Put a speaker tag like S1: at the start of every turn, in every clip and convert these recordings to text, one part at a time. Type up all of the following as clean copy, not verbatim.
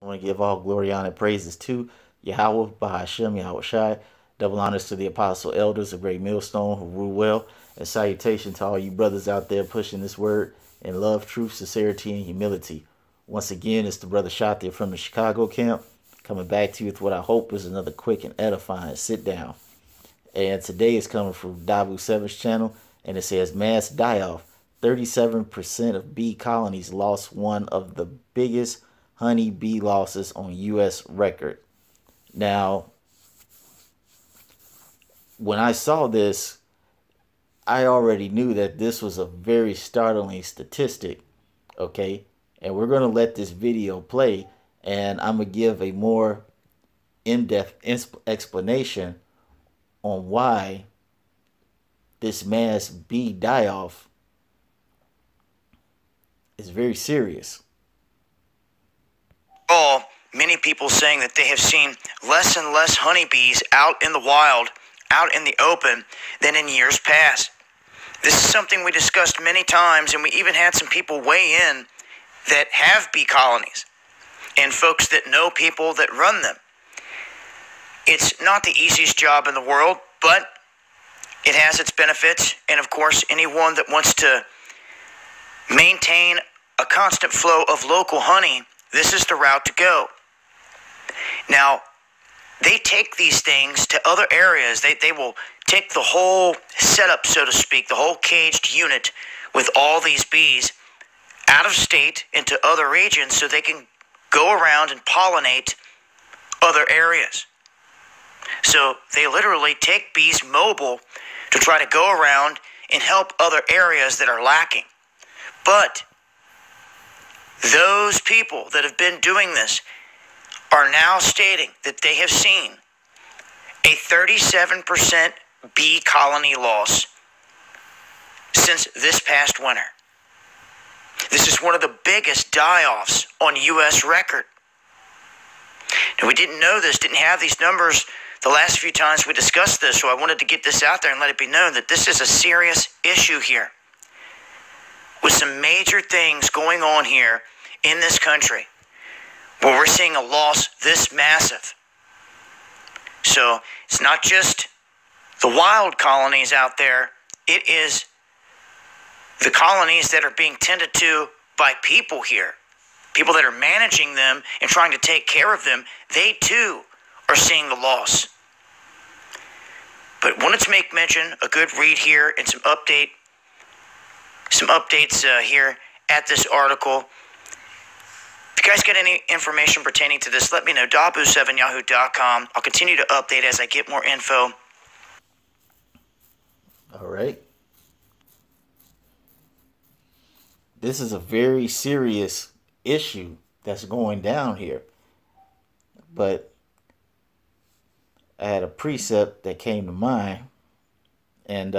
S1: I want to give all glory, honor, and praises to Yahweh, Bahashem, Yahweh Shai. Double honors to the apostle elders of Great Millstone who rule well. And salutation to all you brothers out there pushing this word in love, truth, sincerity, and humility. Once again, it's the brother Shatia from the Chicago camp, coming back to you with what I hope is another quick and edifying sit down. And today is coming from Dabu 7's channel, and it says mass die-off. 37% of bee colonies lost, one of the biggest honey bee losses on U.S. record. Now, when I saw this, I already knew that this was a very startling statistic, okay? And we're going to let this video play, and I'm going to give a more in-depth explanation on why this mass bee die-off is very serious.
S2: Many people saying that they have seen less and less honeybees out in the wild, out in the open, than in years past. This is something we discussed many times, and we even had some people weigh in that have bee colonies and folks that know people that run them. It's not the easiest job in the world, but it has its benefits, and of course, anyone that wants to maintain a constant flow of local honey, this is the route to go. Now, they take these things to other areas. They will take the whole setup, so to speak, the whole caged unit with all these bees out of state into other regions so they can go around and pollinate other areas. So they literally take bees mobile to try to go around and help other areas that are lacking. But those people that have been doing this are now stating that they have seen a 37% bee colony loss since this past winter. This is one of the biggest die-offs on U.S. record. Now, we didn't know this, didn't have these numbers the last few times we discussed this, so I wanted to get this out there and let it be known that this is a serious issue here, with some major things going on here in this country where we're seeing a loss this massive. So it's not just the wild colonies out there, it is the colonies that are being tended to by people here, people that are managing them and trying to take care of them. They too are seeing the loss. But wanted to make mention, a good read here, and some updates here at this article. If you guys get any information pertaining to this, let me know. Dabu7yahoo.com. I'll continue to update as I get more info.
S1: All right. This is a very serious issue that's going down here. But I had a precept that came to mind, and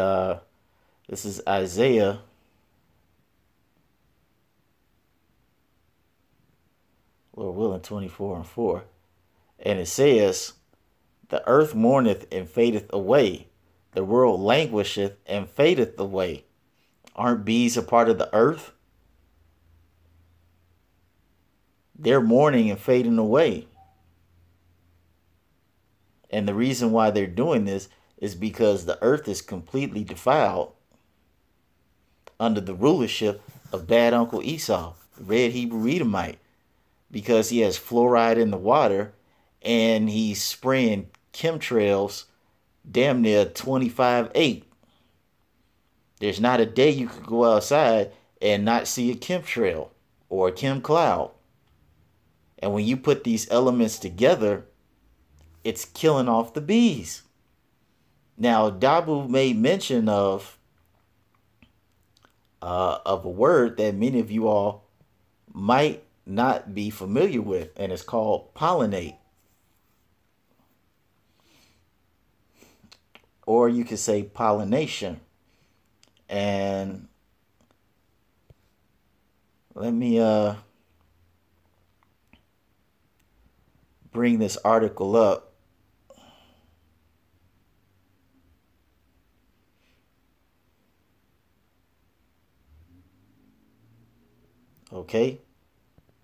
S1: this is Isaiah Lord willing 24:4, and it says, the earth mourneth and fadeth away, the world languisheth and fadeth away. Aren't bees a part of the earth? They're mourning and fading away. And the reason why they're doing this is because the earth is completely defiled under the rulership of bad Uncle Esau, the red Hebrew Edomite, because he has fluoride in the water and he's spraying chemtrails damn near 25/8. There's not a day you could go outside and not see a chemtrail or a chem cloud. And when you put these elements together, it's killing off the bees. Now, Dabu made mention of a word that many of you all might not be familiar with, and it's called pollinate. Or you could say pollination. And let me bring this article up. Okay.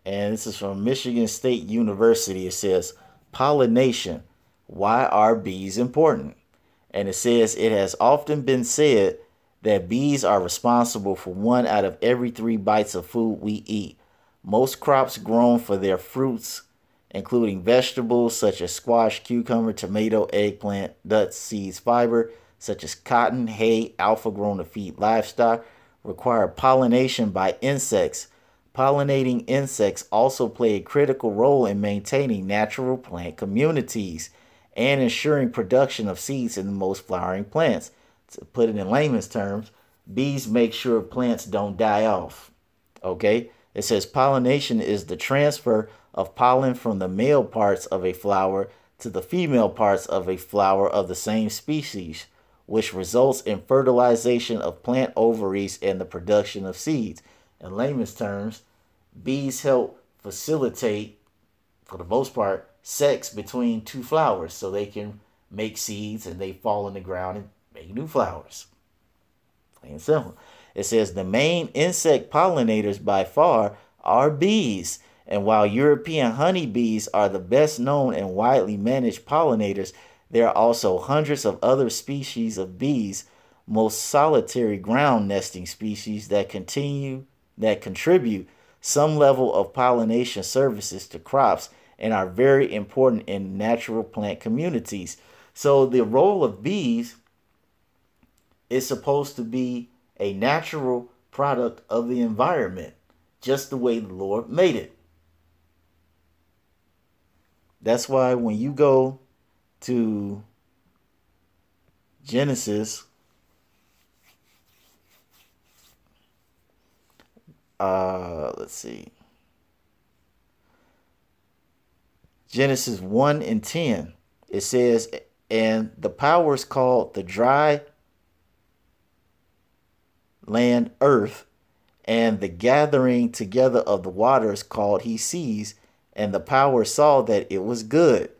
S1: And this is from Michigan State University. It says, pollination. Why are bees important? And it says, it has often been said that bees are responsible for 1 out of every 3 bites of food we eat. Most crops grown for their fruits, including vegetables such as squash, cucumber, tomato, eggplant, nuts, seeds, fiber, such as cotton, hay, alfalfa grown to feed livestock, require pollination by insects. Pollinating insects also play a critical role in maintaining natural plant communities and ensuring production of seeds in the most flowering plants. To put it in layman's terms, bees make sure plants don't die off. Okay? It says pollination is the transfer of pollen from the male parts of a flower to the female parts of a flower of the same species, which results in fertilization of plant ovaries and the production of seeds. In layman's terms, bees help facilitate, for the most part, sex between 2 flowers so they can make seeds and they fall in the ground and make new flowers. Plain and simple. It says the main insect pollinators by far are bees. And while European honeybees are the best known and widely managed pollinators, there are also hundreds of other species of bees, most solitary ground nesting species that contribute some level of pollination services to crops and are very important in natural plant communities. So the role of bees is supposed to be a natural product of the environment, just the way the Lord made it. That's why when you go to Genesis, let's see, Genesis 1 and 10, it says, and the power is called the dry land earth, and the gathering together of the waters called he seas, and the power saw that it was good.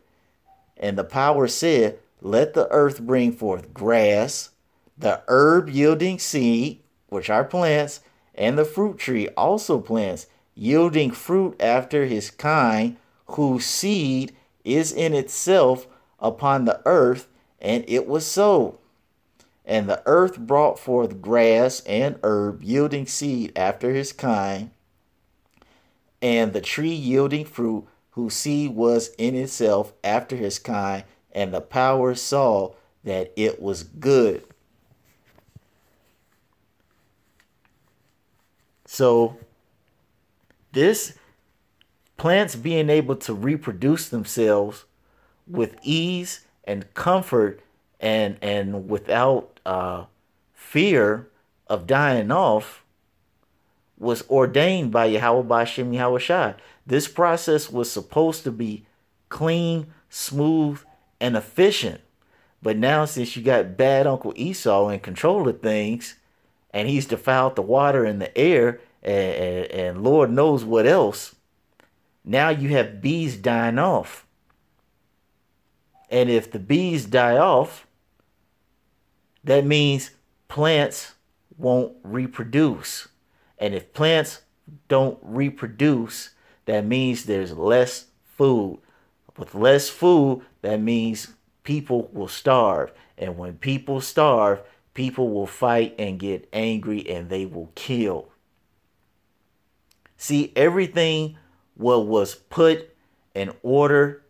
S1: And the power said, let the earth bring forth grass, the herb yielding seed, which are plants, and the fruit tree, also plants, yielding fruit after his kind, whose seed is in itself upon the earth, and it was so. And the earth brought forth grass and herb yielding seed after his kind, and the tree yielding fruit, whose seed was in itself after his kind, and the power saw that it was good. So this plants being able to reproduce themselves with ease and comfort and without fear of dying off was ordained by Yahweh B'Shem Yahweh Shai. This process was supposed to be clean, smooth, and efficient. But now since you got bad Uncle Esau in control of things, and he's defiled the water and the air, and Lord knows what else, now you have bees dying off. And if the bees die off, that means plants won't reproduce. And if plants don't reproduce, that means there's less food. With less food, that means people will starve. And when people starve, people will fight and get angry and they will kill. See, everything what was put in order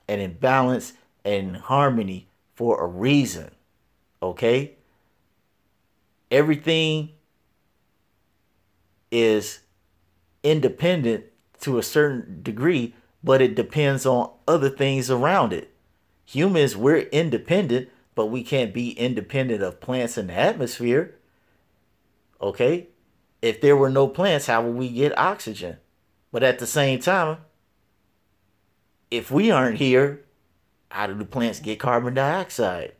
S1: and in balance and in harmony for a reason. Okay? Everything is independent to a certain degree, but it depends on other things around it. Humans, we're independent, but we can't be independent of plants in the atmosphere. Okay? If there were no plants, how would we get oxygen? But at the same time, if we aren't here, how do the plants get carbon dioxide?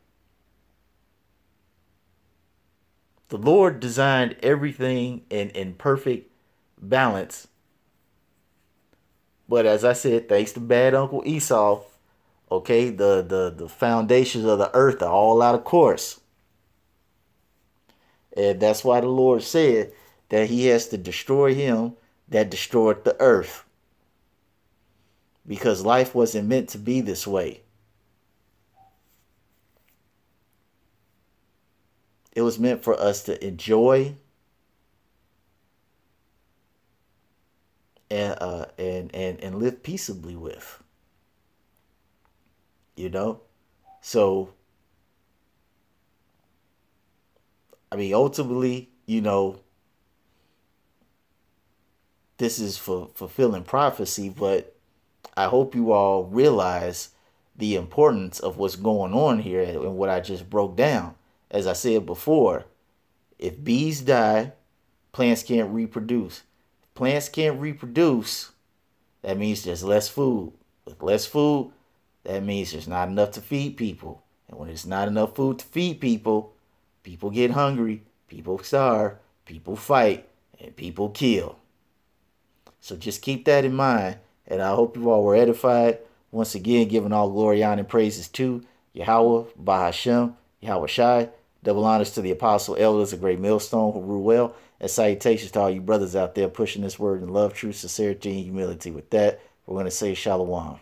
S1: The Lord designed everything in perfect balance. But as I said, thanks to bad Uncle Esau, okay, the foundations of the earth are all out of course. And that's why the Lord said that he has to destroy him that destroyed the earth. because life wasn't meant to be this way. It was meant for us to enjoy and live peaceably with. You know? So, I mean, ultimately, you know, this is for fulfilling prophecy, but I hope you all realize the importance of what's going on here and what I just broke down. As I said before, if bees die, plants can't reproduce. If plants can't reproduce, that means there's less food. With less food, that means there's not enough to feed people. And when there's not enough food to feed people, people get hungry, people starve, people fight, and people kill. So just keep that in mind. And I hope you all were edified. Once again, giving all glory, honor, and praises to Yahweh, Bahashem, Yahweh Shai. Double honors to the apostle elders, a great millstone who rule well. And salutations to all you brothers out there pushing this word in love, truth, sincerity, and humility. With that, we're going to say shalom.